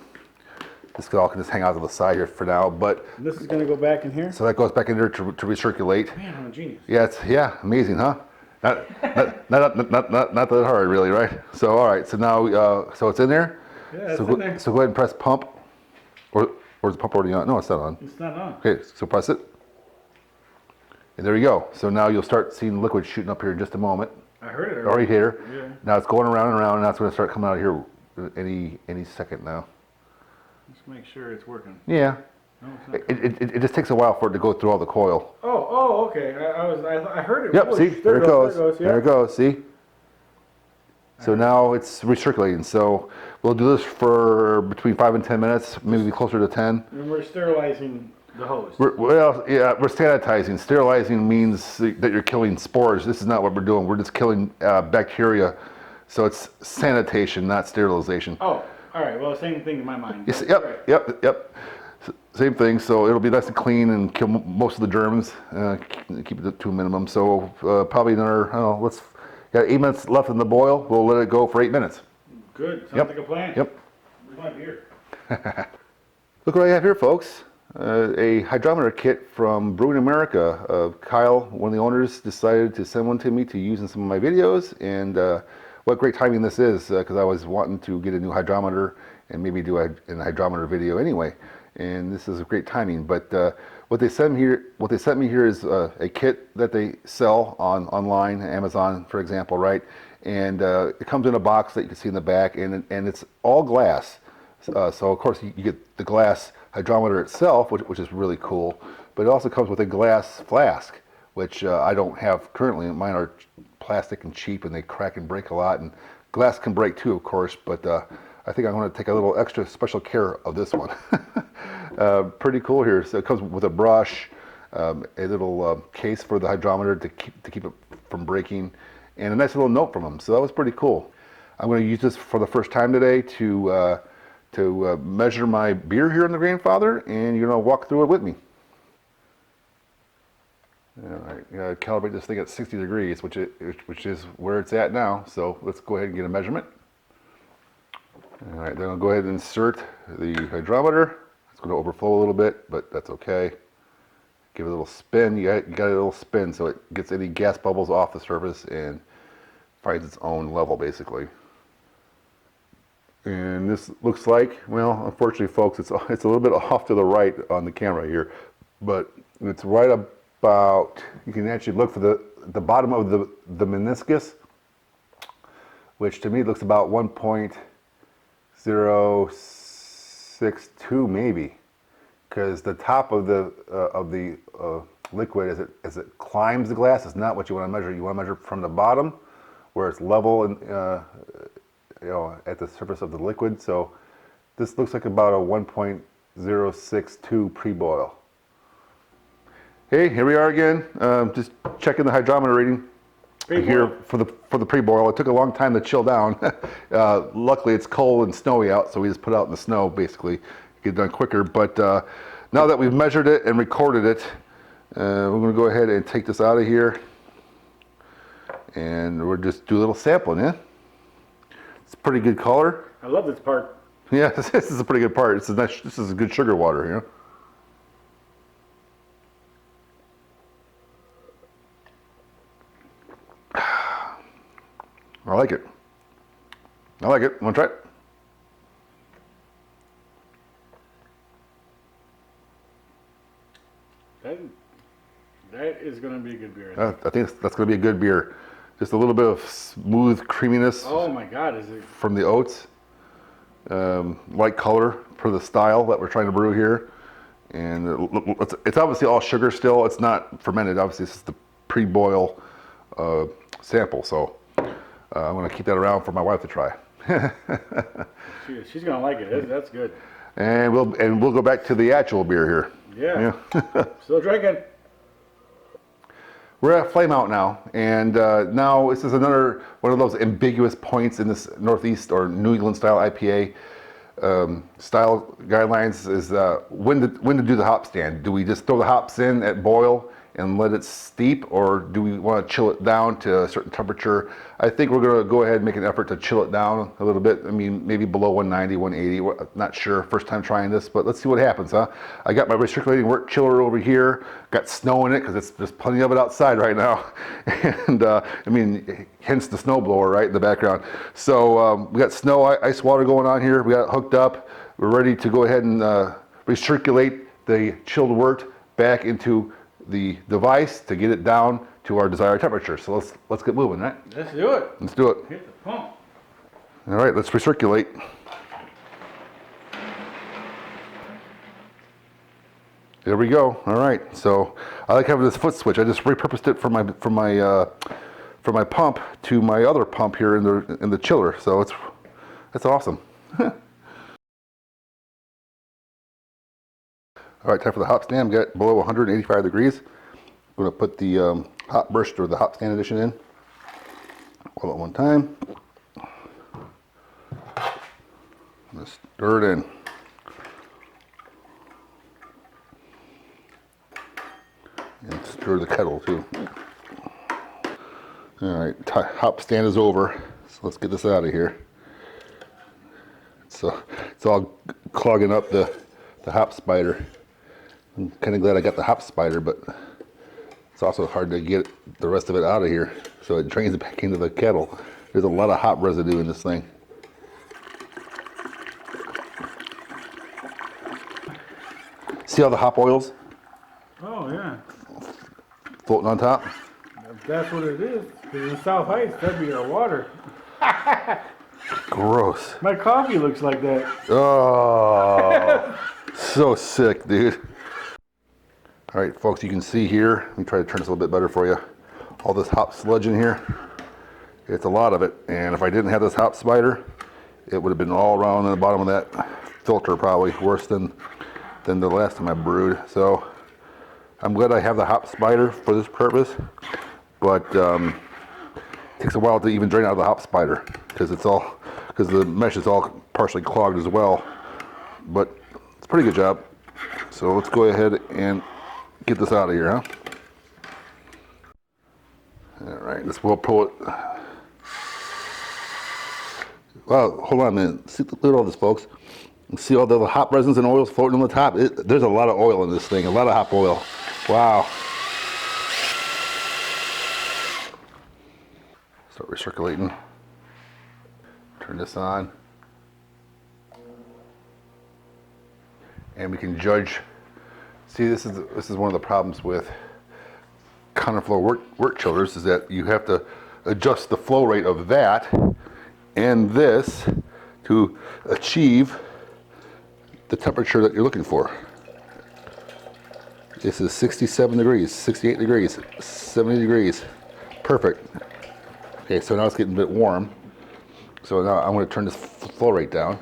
This all can just hang out to the side here for now, but This is gonna go back in here. so that goes back in there to recirculate. Man, I'm a genius. Yeah, amazing, huh? Not that hard, really, right? So all right, so now so it's in there. Yeah, it's So in there. so go ahead and press pump, or is the pump already on? No, it's not on. It's not on. Okay, so press it, and there you go. So now you'll start seeing liquid shooting up here in just a moment. I heard it Already here. Yeah. Now it's going around and around, and that's going to start coming out of here any second now. Let's make sure it's working. Yeah. No, it's not. It just takes a while for it to go through all the coil. Oh, okay. I heard it. Yep, push. see? There it goes. Yeah. There it goes, see? So now it's recirculating. So we'll do this for between 5 and 10 minutes, maybe closer to 10. And we're sterilizing the hose. We're sanitizing. Sterilizing means that you're killing spores. This is not what we're doing. We're just killing bacteria. So it's sanitation, not sterilization. Oh, all right. Well, same thing in my mind. Yes, Right. yep. Same thing. So it'll be nice and clean and kill most of the germs. Keep it to a minimum. So probably another, I don't know, got 8 minutes left in the boil. We'll let it go for 8 minutes. Good. Sounds like a plan. Yep. Where's my beer? Look what I have here, folks. A hydrometer kit from Brewing America. Kyle, one of the owners, decided to send one to me to use in some of my videos. And what great timing this is, because I was wanting to get a new hydrometer and maybe do a hydrometer video anyway. And this is a great timing. But what they sent me here is a kit that they sell online, Amazon, for example, right? And it comes in a box that you can see in the back, and it's all glass. So of course you get the glass hydrometer itself, which is really cool. But it also comes with a glass flask, which I don't have currently. Mine are plastic and cheap, and they crack and break a lot. And glass can break too, of course. But I think I'm going to take a little extra special care of this one. Pretty cool here. So it comes with a brush, a little case for the hydrometer to keep it from breaking, and a nice little note from them. So that was pretty cool. I'm going to use this for the first time today to measure my beer here in the Grainfather, and you're going to walk through it with me. All right, you gotta calibrate this thing at 60 degrees, which is where it's at now. So let's go ahead and get a measurement. All right, then I'll go ahead and insert the hydrometer. It's going to overflow a little bit, but that's okay. Give it a little spin. You got a little spin so it gets any gas bubbles off the surface and finds its own level, basically. And this looks like, well, unfortunately, folks, it's a little bit off to the right on the camera here, but it's right about, you can actually look for the bottom of the meniscus, which to me looks about 1.062 maybe, because the top of the liquid as it climbs the glass is not what you want to measure. You want to measure from the bottom, where it's level and at the surface of the liquid. So this looks like about a 1.062 pre-boil. Hey, here we are again. Just checking the hydrometer reading here for the pre-boil. It took a long time to chill down. Luckily, it's cold and snowy out, so we just put it out in the snow, basically, get it done quicker. But now that we've measured it and recorded it, we're going to go ahead and take this out of here, and we'll just do a little sampling. Yeah, it's a pretty good color. I love this part. Yeah, this is a pretty good part. This is a good sugar water, you know. I like it. I like it. Want to try it? That is going to be a good beer. I think that's going to be a good beer. Just a little bit of smooth creaminess. Oh my God, is it? From the oats. Light color for the style that we're trying to brew here. And it's obviously all sugar still. It's not fermented. Obviously, this is the pre-boil sample. So I'm going to keep that around for my wife to try. She's going to like it. That's good. And we'll go back to the actual beer here. Yeah. Still drinking. We're at flame out now, and now this is another one of those ambiguous points in this Northeast or New England style IPA style guidelines is when to do the hop stand. Do we just throw the hops in at boil and let it steep, or do we want to chill it down to a certain temperature? I think we're going to go ahead and make an effort to chill it down a little bit. I mean, maybe below 190, 180. Not sure. First time trying this, but let's see what happens, huh? I got my recirculating wort chiller over here. Got snow in it because there's plenty of it outside right now, and I mean, hence the snow blower right in the background. So we got snow, ice water going on here. We got it hooked up. We're ready to go ahead and recirculate the chilled wort back into the device to get it down to our desired temperature. So let's get moving, right? Let's do it. Let's do it. Hit the pump. All right, let's recirculate. There we go. All right. So I like having this foot switch. I just repurposed it from my pump to my other pump here in the chiller. So that's awesome. All right, time for the hop stand. We got below 185 degrees. I'm going to put the hop burst or the hop stand edition in all at one time. Just stir it in. And stir the kettle too. All right, hop stand is over. So let's get this out of here. So it's all clogging up the hop spider. I'm kind of glad I got the hop spider, but it's also hard to get the rest of it out of here. So it drains it back into the kettle. There's a lot of hop residue in this thing. See all the hop oils? Oh, yeah. Floating on top? If that's what it is. Because in South Heights, that'd be our water. Gross. My coffee looks like that. Oh, so sick, dude. All right, folks, you can see here, let me try to turn this a little bit better for you. All this hop sludge in here, it's a lot of it. And if I didn't have this hop spider, it would have been all around in the bottom of that filter, probably worse than the last time I brewed. So I'm glad I have the hop spider for this purpose, but it takes a while to even drain out the hop spider because the mesh is all partially clogged as well. But it's a pretty good job. So let's go ahead and get this out of here, huh? All right, we'll pull it Wow, hold on a minute. See, look at all this, folks. See all the hop resins and oils floating on the top? There's a lot of oil in this thing, a lot of hop oil. Wow. Start recirculating. Turn this on. And we can judge. See, this is one of the problems with counterflow wort chillers, is that you have to adjust the flow rate of that and this to achieve the temperature that you're looking for. This is 67 degrees, 68 degrees, 70 degrees. Perfect. Okay, so now it's getting a bit warm. So now I'm going to turn this flow rate down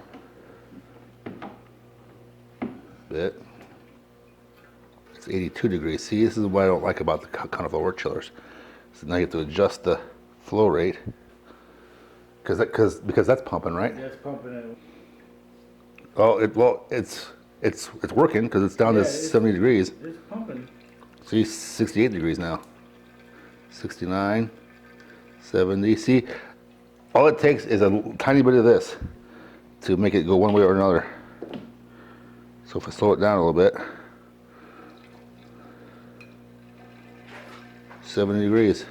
a bit. It's 82 degrees. See, this is what I don't like about the counterflow wort chillers. So now you have to adjust the flow rate because that's pumping, right? Yeah, it's pumping it. Well, it's working because it's down to 70 degrees. It's pumping. See, 68 degrees now. 69, 70. See, all it takes is a tiny bit of this to make it go one way or another. So if I slow it down a little bit, 70 degrees.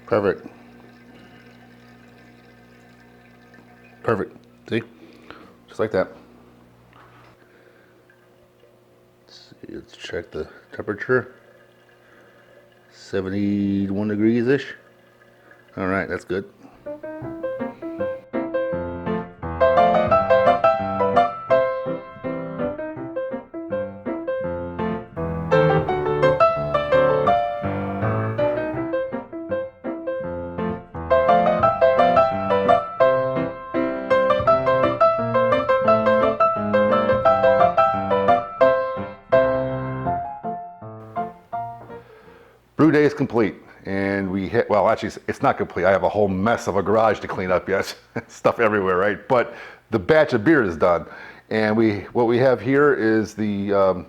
Perfect. Perfect. See? Just like that. Let's check the temperature. 71 degrees-ish. All right, that's good. Brew day is complete, and we hit, well, actually, it's not complete. I have a whole mess of a garage to clean up yet. Stuff everywhere, right? But the batch of beer is done. And what we have here is the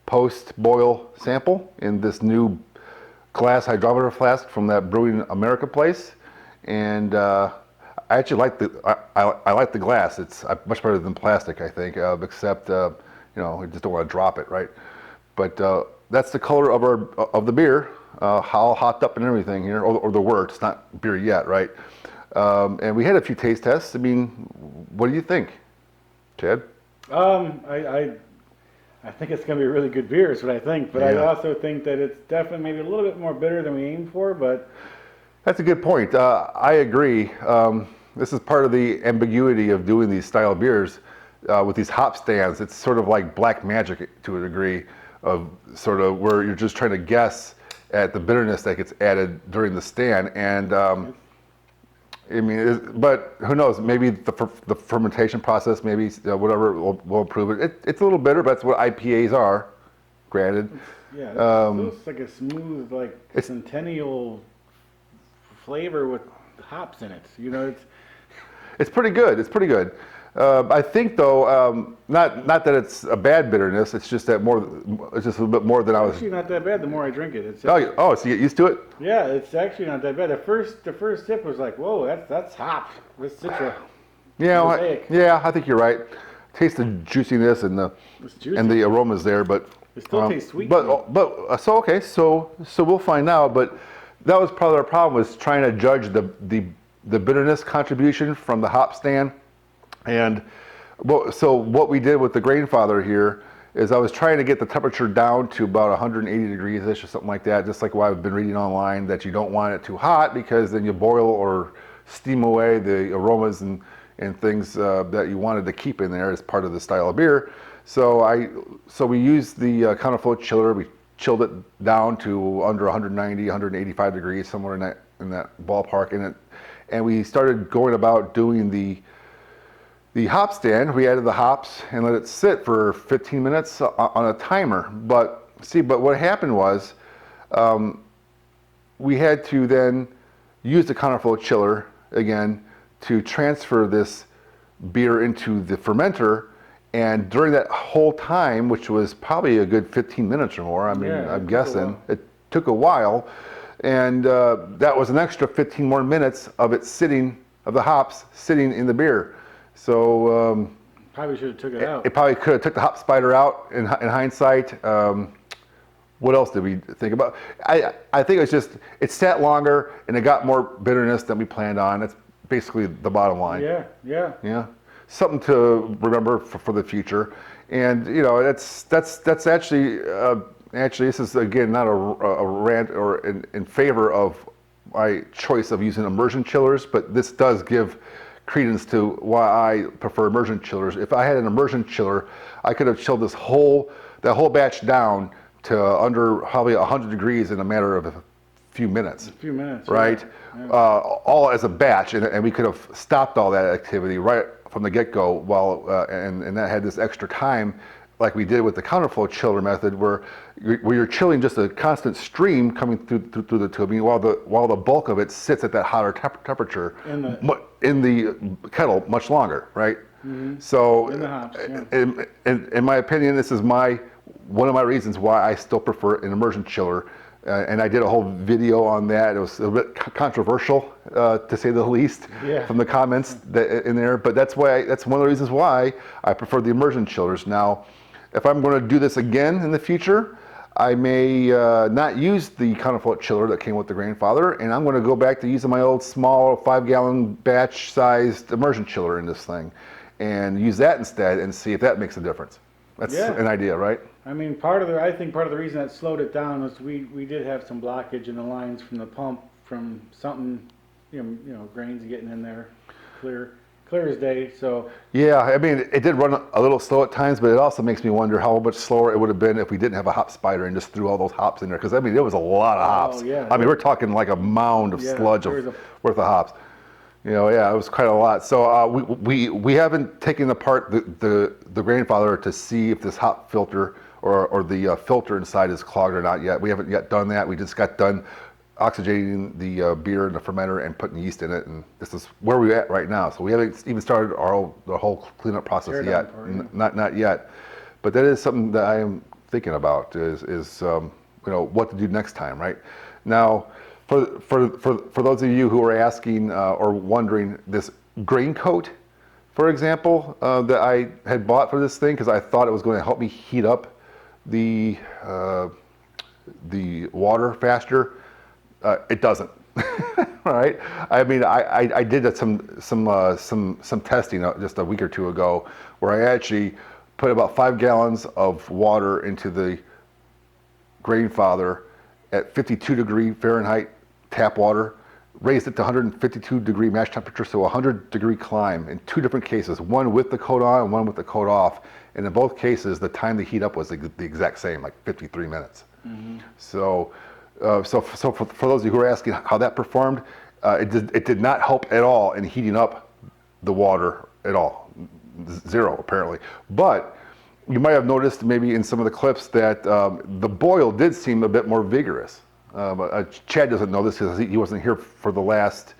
post-boil sample in this new glass hydrometer flask from that Brewing America place. And I actually like I like the glass. It's much better than plastic, I think, except, you know, we just don't want to drop it, right? But that's the color of the beer. How hopped up and everything here, or the wort. It's not beer yet, right? And we had a few taste tests. I mean, what do you think, Chad? I think it's going to be a really good beer, is what I think. But Yeah. I also think that it's definitely maybe a little bit more bitter than we aimed for. But That's a good point. I agree. This is part of the ambiguity of doing these style beers with these hop stands. It's sort of like black magic to a degree, of sort of where you're just trying to guess at the bitterness that gets added during the stand. And I mean, but who knows? Maybe the fermentation process, maybe whatever will improve it. It's a little bitter, but that's what IPAs are. Granted. yeah, it feels like a smooth, like centennial flavor with hops in it. You know, it's pretty good. It's pretty good. I think though, not that it's a bad bitterness. It's just that it's just a little bit more than I was. actually not that bad. The more I drink it, it's Oh, so you get used to it? yeah, it's actually not that bad. The first sip was like, whoa, that's hop. That's citra. Yeah, Mosaic. yeah, I think you're right. Taste the juiciness and It's juicy. the aromas there, but It still tastes sweet. So we'll find out. But that was part of our problem, was trying to judge the bitterness contribution from the hop stand. And so what we did with the Grainfather here is I was trying to get the temperature down to about 180 degrees-ish or something like that, just like what I've been reading online, that you don't want it too hot because then you boil or steam away the aromas and things that you wanted to keep in there as part of the style of beer. So we used the counterflow chiller. We chilled it down to under 190, 185 degrees, somewhere in that ballpark. And we started going about doing the hop stand. We added the hops and let it sit for 15 minutes on a timer. But what happened was we had to then use the counterflow chiller again to transfer this beer into the fermenter. And during that whole time, which was probably a good 15 minutes or more, I mean, Yeah, I'm guessing, it took a while. And that was an extra 15 more minutes of it sitting of the hops sitting in the beer. So Probably should have took it out. it probably could have took the hop spider out in hindsight. What else did we think about? I think it's just, it sat longer and it got more bitterness than we planned on. That's basically the bottom line. Yeah. Something to remember for the future. And you know, that's actually this is again not a rant or in favor of my choice of using immersion chillers, but this does give credence to why I prefer immersion chillers. If I had an immersion chiller, I could have chilled that whole batch down to under probably 100 degrees in a matter of a few minutes. Right? Yeah. All as a batch, and we could have stopped all that activity right from the get-go, while and that had this extra time, like we did with the counterflow chiller method, where you're chilling just a constant stream coming through the tubing, while the bulk of it sits at that hotter temperature in the kettle much longer, right? Mm-hmm. So, in the hops, yeah. in my opinion, this is one of my reasons why I still prefer an immersion chiller. And I did a whole video on that. It was a bit controversial, to say the least, from the comments in there. But that's one of the reasons why I prefer the immersion chillers. Now, if I'm going to do this again in the future, I may not use the counterflow chiller that came with the Grainfather, and I'm going to go back to using my old small 5-gallon batch-sized immersion chiller in this thing, and use that instead, and see if that makes a difference. That's an idea, right? I mean, I think part of the reason that slowed it down was we did have some blockage in the lines from the pump from something, you know, grains getting in there, clear as day. So yeah, I mean, it did run a little slow at times, but it also makes me wonder how much slower it would have been if we didn't have a hop spider and just threw all those hops in there. Because I mean, there was a lot of hops. Yeah, I mean, we're talking like a mound of sludge worth of hops. You know, yeah, it was quite a lot. So we haven't taken apart the Grainfather to see if this hop filter or the filter inside is clogged or not yet. We haven't yet done that. We just got done oxygenating the beer in the fermenter and putting yeast in it, and this is where we're at right now. So we haven't even started the whole cleanup process yet. Not yet. But that is something that I am thinking about is you know, what to do next time, right? Now, for those of you who are asking or wondering, this Graincoat, for example, that I had bought for this thing because I thought it was going to help me heat up the water faster, it doesn't. Right? I mean, I did some testing just a week or two ago, where I actually put about 5 gallons of water into the Grainfather at 52 degree Fahrenheit tap water, raised it to 152 degree mash temperature, so 100 degree climb in 2 different cases, one with the coat on and one with the coat off. And in both cases, the time to heat up was the exact same, like 53 minutes. Mm-hmm. So for those of you who are asking how that performed, it did not help at all in heating up the water at all. Zero, apparently. But you might have noticed maybe in some of the clips that the boil did seem a bit more vigorous. Chad doesn't know this because he wasn't here for the last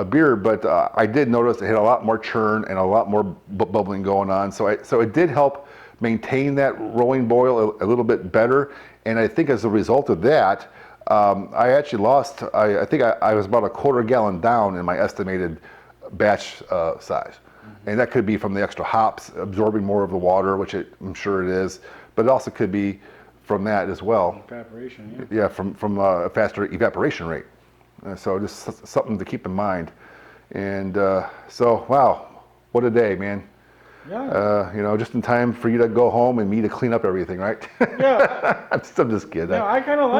beer, but I did notice it had a lot more churn and a lot more bubbling going on. So it did help maintain that rolling boil a little bit better. And I think as a result of that, I actually lost, I think I was about a 1/4 gallon down in my estimated batch size. Mm-hmm. And that could be from the extra hops absorbing more of the water, which I'm sure it is, but it also could be from that as well. Evaporation, yeah. Yeah, from a faster evaporation rate. So just something to keep in mind. And so, wow, what a day, man. Yeah. You know, just in time for you to go home and me to clean up everything, right? Yeah. I'm just kidding. No, I kind of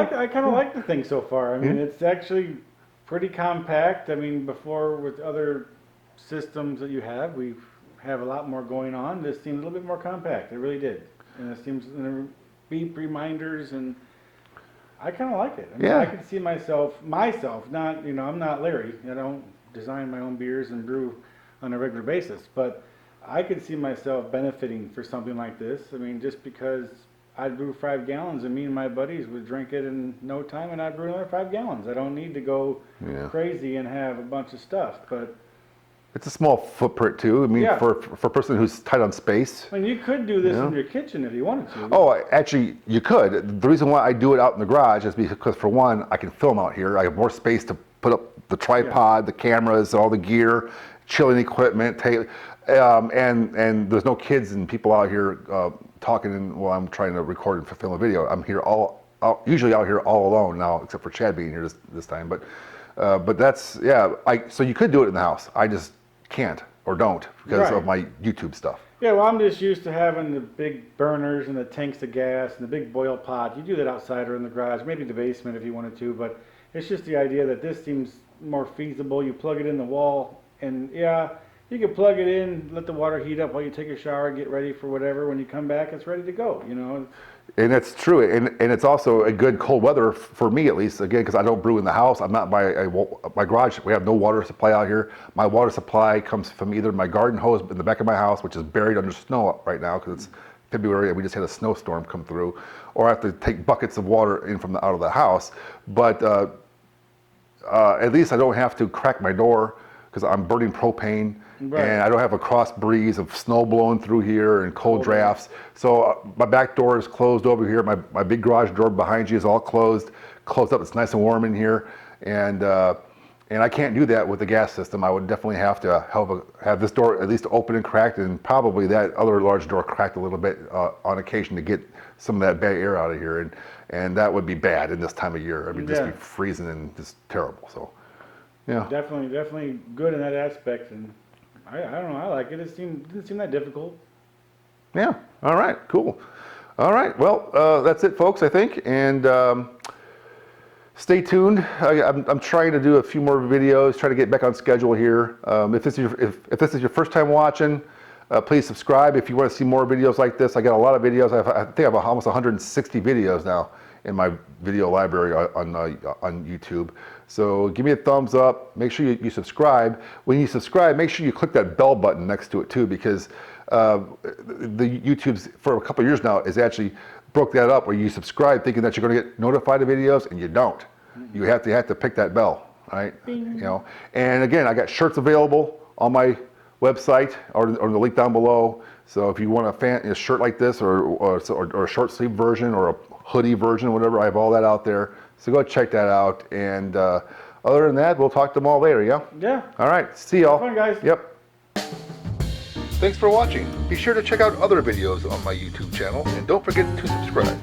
like the thing so far. I mean, it's actually pretty compact. I mean, before with other systems that you have, we have a lot more going on. This seemed a little bit more compact. It really did. And it seems beep reminders, and I kind of like it. I mean, I could see myself, not, you know, I'm not Larry. I don't design my own beers and brew on a regular basis, but I could see myself benefiting for something like this. I mean, just because I'd brew 5 gallons and me and my buddies would drink it in no time, and I'd brew another 5 gallons. I don't need to go crazy and have a bunch of stuff, but it's a small footprint too. I mean, for a person who's tight on space. I mean, you could do this in your kitchen if you wanted to. Oh, actually, you could. The reason why I do it out in the garage is because, for one, I can film out here. I have more space to put up the tripod, the cameras, all the gear, chilling equipment, and there's no kids and people out here talking while I'm trying to record and film a video. I'm here usually out here all alone now, except for Chad being here this time. But that's, yeah, so you could do it in the house. I just can't or don't because of my YouTube stuff. Yeah, well, I'm just used to having the big burners and the tanks of gas and the big boil pot. You do that outside or in the garage, maybe the basement if you wanted to, but it's just the idea that this seems more feasible. You plug it in the wall, and yeah, you can plug it in, let the water heat up while you take a shower, get ready for whatever. When you come back, it's ready to go, you know. And that's true, and it's also a good cold weather for me at least, again, because I don't brew in the house. I'm not by my garage. We have no water supply out here. My water supply comes from either my garden hose in the back of my house, which is buried under snow right now because it's February and we just had a snowstorm come through, or I have to take buckets of water in from out of the house. But at least I don't have to crack my door because I'm burning propane. Right. And I don't have a cross breeze of snow blowing through here and cold drafts. So my back door is closed over here. My big garage door behind you is all closed up. It's nice and warm in here. And I can't do that with the gas system. I would definitely have to have this door at least open and cracked, and probably that other large door cracked a little bit on occasion to get some of that bad air out of here. And that would be bad in this time of year. I mean, just be freezing and just terrible. So, yeah. Definitely good in that aspect. And I don't know, I like it. It didn't seem that difficult. Yeah, all right, cool. All right, well, that's it, folks, I think. And stay tuned. I'm trying to do a few more videos, try to get back on schedule here. If this is your first time watching, please subscribe if you want to see more videos like this. I got a lot of videos. I think I have almost 160 videos now in my video library on YouTube. So give me a thumbs up. Make sure you subscribe. When you subscribe, make sure you click that bell button next to it too, because the YouTube's for a couple of years now has actually broke that up where you subscribe thinking that you're going to get notified of videos, and you don't. You have to pick that bell, right? You know. And again, I got shirts available on my website or the link down below. So if you want a shirt like this or a short sleeve version or a hoodie version or whatever, I have all that out there. So go check that out. And other than that, we'll talk to them all later, yeah? Yeah. All right. See y'all. Have fun, guys. Yep. Thanks for watching. Be sure to check out other videos on my YouTube channel, and don't forget to subscribe.